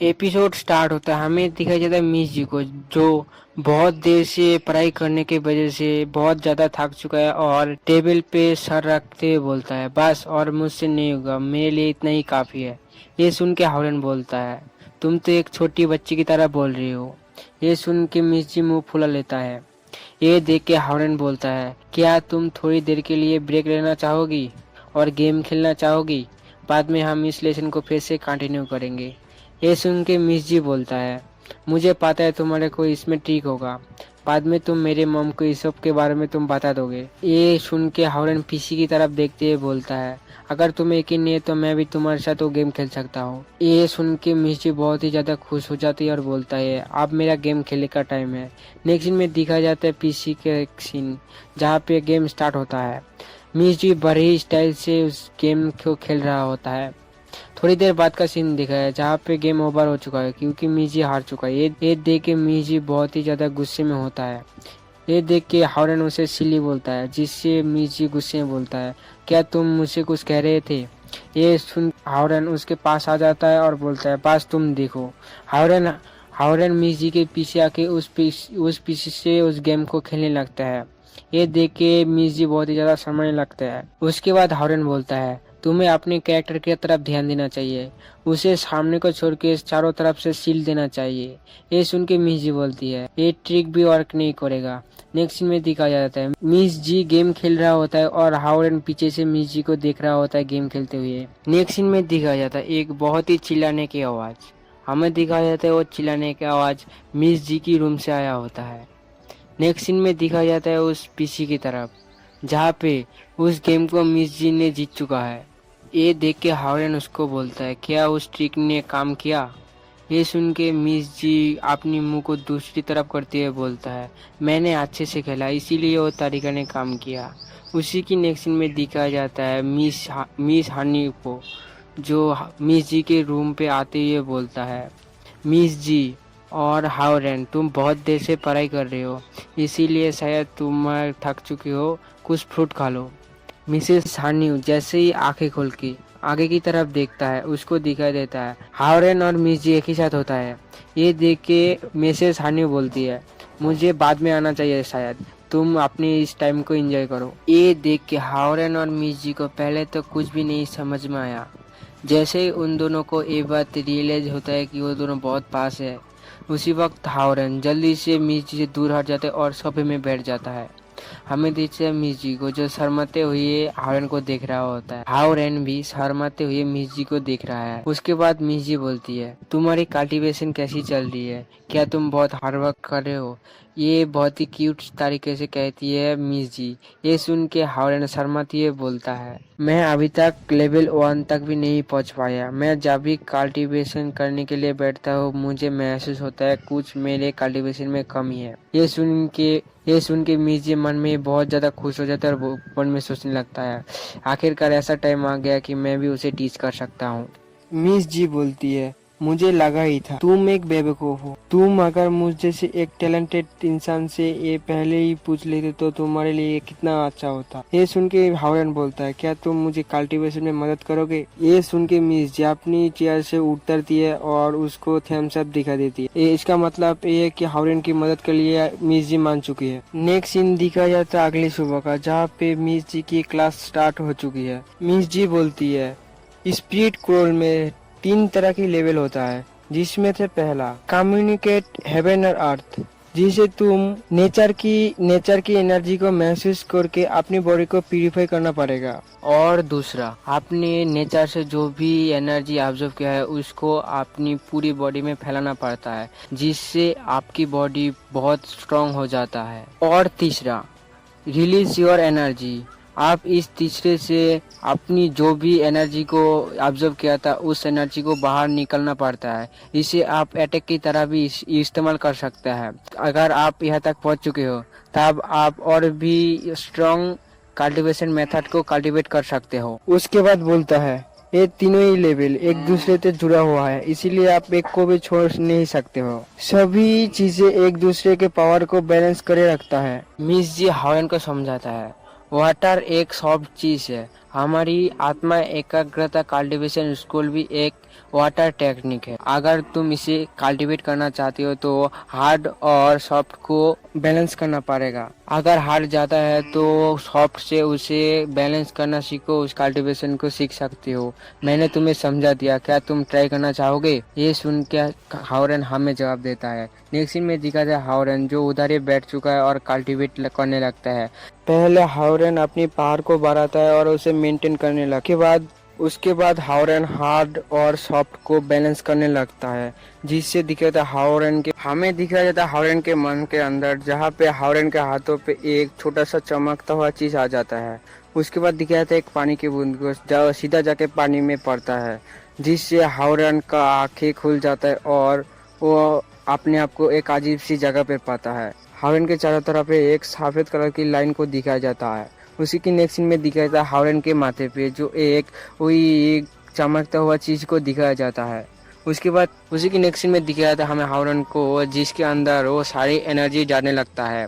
Episode start होता है, हमें दिखाई जाता है मिस जी को, जो बहुत देर से पढ़ाई करने की वजह से बहुत ज्यादा थक चुका है और टेबल पे सर रखते हुए बोलता है, बस और मुझसे नहीं होगा, मेरे लिए इतना ही काफी है। ये सुन के हावरन बोलता है, तुम तो एक छोटी बच्ची की तरह बोल रही हो। ये सुन के मिस जी मुंह फुला लेता है। ये देख के हावरन बोलता है, क्या तुम थोड़ी देर के लिए ब्रेक लेना चाहोगी और गेम खेलना चाहोगी? बाद में हम इस लेसन को फिर से कंटिन्यू करेंगे। ये सुन के मिस जी बोलता है, मुझे पता है तुम्हारे को इसमें ठीक होगा, बाद में तुम मेरे मॉम को इस सब के बारे में तुम बता दोगे। ये सुन के हावरन पीसी की तरफ देखते हुए बोलता है, अगर तुम्हें यकीन नहीं है तो मैं भी तुम्हारे साथ वो गेम खेल सकता हूँ। ये सुन के मिस जी बहुत ही ज्यादा खुश हो जाती है और बोलता है, अब मेरा गेम खेलने का टाइम है। नेक्स्ट सीन में दिखा जाता है पीसी के सीन, जहाँ पे गेम स्टार्ट होता है। मिस जी बड़े ही स्टाइल से उस गेम को खेल रहा होता है। थोड़ी देर बाद का सीन दिखा है, जहाँ पे गेम ओवर हो चुका है क्योंकि मिजी हार चुका है। ये देख के मिजी बहुत ही ज्यादा गुस्से में होता है। ये देख के हावरन उसे सिली बोलता है, जिससे मिजी गुस्से में बोलता है, क्या तुम मुझसे कुछ कह रहे थे? ये सुन हावरन उसके पास आ जाता है और बोलता है, बस तुम देखो। हावरन हावरन मिजी के पीछे आके उस पीछे से उस गेम को खेलने लगता है। ये देख के मिजी बहुत ही ज्यादा समझने लगता है। उसके बाद हावरन बोलता है, तुम्हें अपने कैरेक्टर की तरफ ध्यान देना चाहिए, उसे सामने को छोड़ के चारों तरफ से सील देना चाहिए। ये सुन के मिस जी बोलती है, ये ट्रिक भी वर्क नहीं करेगा। नेक्स्ट सीन में दिखाया जाता है, मिस जी गेम खेल रहा होता है और हावरन पीछे से मिस जी को देख रहा होता है गेम खेलते हुए। नेक्स्ट सीन में दिखाया जाता है एक बहुत ही चिल्लाने की आवाज। हमें दिखाया जाता है वो चिल्लाने की आवाज मिस जी की रूम से आया होता है। नेक्स्ट सीन में दिखाया जाता है उस पीसी की तरफ, जहाँ पे उस गेम को मिस जी ने जीत चुका है। ये देख के हावरन उसको बोलता है, क्या उस ट्रिक ने काम किया? ये सुन के मिस जी अपनी मुंह को दूसरी तरफ करते हुए बोलता है, मैंने अच्छे से खेला इसीलिए वो तरीका ने काम किया। उसी की नेक्स्ट सीन में दिखाया जाता है मिस हनी को, जो मिस जी के रूम पे आते हुए बोलता है, मिस जी और हावरन, तुम बहुत देर से पढ़ाई कर रहे हो, इसीलिए शायद तुम थक चुके हो, कुछ फ्रूट खा लो। मिसेस सान्यू जैसे ही आंखें खोल के आगे की तरफ देखता है, उसको दिखाई देता है हावरन और मिस जी एक ही साथ होता है। ये देख के मिसेस सान्यू बोलती है, मुझे बाद में आना चाहिए, शायद तुम अपने इस टाइम को एंजॉय करो। ये देख के हावरन और मिस जी को पहले तो कुछ भी नहीं समझ में आया। जैसे ही उन दोनों को ये बात रियलाइज होता है कि वो दोनों बहुत पास है, उसी वक्त हावरन जल्दी से मिस जी से दूर हट जाता है और सोफे में बैठ जाता है। हमें देखते हैं मिस जी को, जो शर्माते हुए हावरन को देख रहा होता है। हावरन भी शर्माते हुए मिस जी को देख रहा है। उसके बाद मिस जी बोलती है, तुम्हारी कल्टीवेशन कैसी चल रही है? क्या तुम बहुत हार्ड वर्क कर रहे हो? ये बहुत ही क्यूट तरीके से कहती है मिस जी। ये सुन के हावरन शर्माते हुए बोलता है, मैं अभी तक लेवल 1 तक भी नहीं पहुंच पाया। मैं जब भी कल्टीवेशन करने के लिए बैठता हूँ, मुझे महसूस होता है कुछ मेरे कल्टीवेशन में कमी है। ये सुन के मिस जी मन में बहुत ज्यादा खुश हो जाता है और वो मन में सोचने लगता है, आखिरकार ऐसा टाइम आ गया कि मैं भी उसे टीच कर सकता हूँ। मिस जी बोलती है, मुझे लगा ही था तुम एक बेवकूफ हो। तुम अगर मुझ जैसे एक टैलेंटेड इंसान से ये पहले ही पूछ लेते तो तुम्हारे लिए ये कितना अच्छा होता। ये सुन के हावरन बोलता है, क्या तुम मुझे कल्टीवेशन में मदद करोगे? ये सुन के मिस जी अपनी चेयर से उतरती है और उसको थम्स अप दिखा देती है। इसका मतलब ये है कि हावरन की मदद के लिए मिस जी मान चुकी है। नेक्स्ट सीन दिखाया जाता है अगली सुबह का, जहाँ पे मिस जी की क्लास स्टार्ट हो चुकी है। मिस जी बोलती है, स्पिरिट क्रोल में 3 तरह की लेवल होता है, जिसमें से पहला कम्युनिकेट हेवन और अर्थ, जिसे तुम नेचर की एनर्जी को महसूस करके अपनी बॉडी को प्यूरिफाई करना पड़ेगा। और दूसरा, आपने नेचर से जो भी एनर्जी ऑब्जर्व किया है उसको अपनी पूरी बॉडी में फैलाना पड़ता है, जिससे आपकी बॉडी बहुत स्ट्रांग हो जाता है। और तीसरा, रिलीज योर एनर्जी, आप इस तीसरे से अपनी जो भी एनर्जी को ऑब्जर्व किया था उस एनर्जी को बाहर निकलना पड़ता है। इसे आप अटैक की तरह भी इस्तेमाल कर सकते हैं। अगर आप यहाँ तक पहुँच चुके हो तब आप और भी स्ट्रॉन्ग कल्टीवेशन मेथड को कल्टीवेट कर सकते हो। उसके बाद बोलता है, ये तीनों ही लेवल एक दूसरे से जुड़ा हुआ है, इसीलिए आप एक को भी छोड़ नहीं सकते हो। सभी चीजें एक दूसरे के पावर को बैलेंस करे रखता है। मिस जी हावरन को समझाता है, वाटर एक सॉफ्ट चीज है हमारी आत्मा एकाग्रता कल्टीवेशन स्कूल भी एक वाटर टेक्निक है। अगर तुम इसे कल्टीवेट करना चाहते हो तो हार्ड और सॉफ्ट को बैलेंस करना पड़ेगा। अगर हार्ड जाता है तो सॉफ्ट से उसे बैलेंस करना सीखो, उस कल्टीवेशन को सीख सकते हो। मैंने तुम्हें समझा दिया, क्या तुम ट्राई करना चाहोगे? ये सुन के हावरन हमें जवाब देता है। नेक्स्ट सीन में दिखाता है हावरन जो उधर ही बैठ चुका है और कल्टीवेट करने लगता है। पहले हावरन अपनी पावर को बढ़ाता है और उसे मेंटेन करने लगता है। उसके बाद हावरन हार्ड और सॉफ्ट को बैलेंस करने लगता है, जिससे दिखाया जाता है हावरन के हमें दिखाया जाता है हावरन के मन के अंदर, जहाँ पे हावरन के हाथों पे एक छोटा सा चमकता हुआ चीज आ जाता है। उसके बाद दिखाया जाता है एक पानी की बूंद को सीधा जाके पानी में पड़ता है, जिससे हावरन का आंखें खुल जाता है और वो अपने आप को एक अजीब सी जगह पे पाता है। हावरन के चारों तरफ एक सफेद कलर की लाइन को दिखाया जाता है। उसी की नेक्स्ट सीन में दिखाया जाता है हावरन के माथे पे जो एक वही चमकता हुआ चीज को दिखाया जाता है। उसके बाद उसी की नेक्स्ट सीन में दिखाया जाता है हमें हावरन को, जिसके अंदर वो सारी एनर्जी जाने लगता है,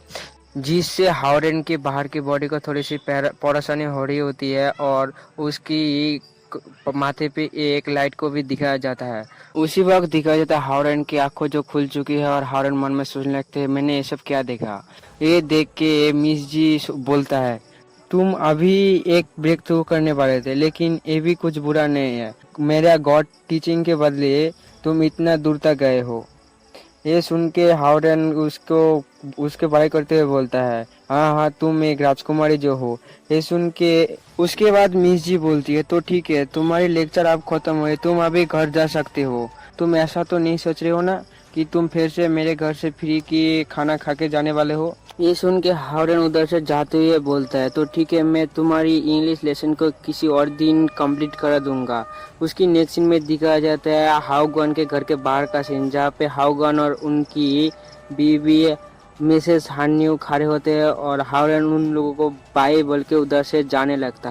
जिससे हावरन के बाहर की बॉडी को थोड़ी सी परेशानी हो रही होती है और उसकी माथे पे एक लाइट को भी दिखाया जाता है। उसी वक्त दिखाया जाता है हावरन की आंखों जो खुल चुकी है और हावरन मन में सोचने लगते हैं मैंने ये सब क्या देखा। ये देख के मिस जी बोलता है तुम अभी एक ब्रेक थ्रू करने वाले थे, लेकिन ये भी कुछ बुरा नहीं है। मेरा गॉड टीचिंग के बदले तुम इतना दूर तक गए हो। ये सुन के हावरन उसको उसके बड़ाई करते हुए बोलता है हाँ हाँ तुम एक राजकुमारी जो हो। ये सुन के उसके बाद मिस जी बोलती है तो ठीक है, तुम्हारी लेक्चर अब खत्म हुए, तुम अभी घर जा सकते हो। तुम ऐसा तो नहीं सोच रहे हो ना कि तुम फिर से मेरे घर से फ्री की खाना खा के जाने वाले हो? ये सुन के हावरन उधर से जाते हुए बोलता है तो ठीक है, मैं तुम्हारी इंग्लिश लेसन को किसी और दिन कंप्लीट करा दूंगा। उसकी नेक्स्ट सीन में दिखाया जाता है हाउगन के घर के बाहर का सीन, जहाँ पे हाउगन और उनकी बीवी मिसेस हान्यू खड़े होते हैं और हावरन उन लोगों को बाय बोल के उधर से जाने लगता है।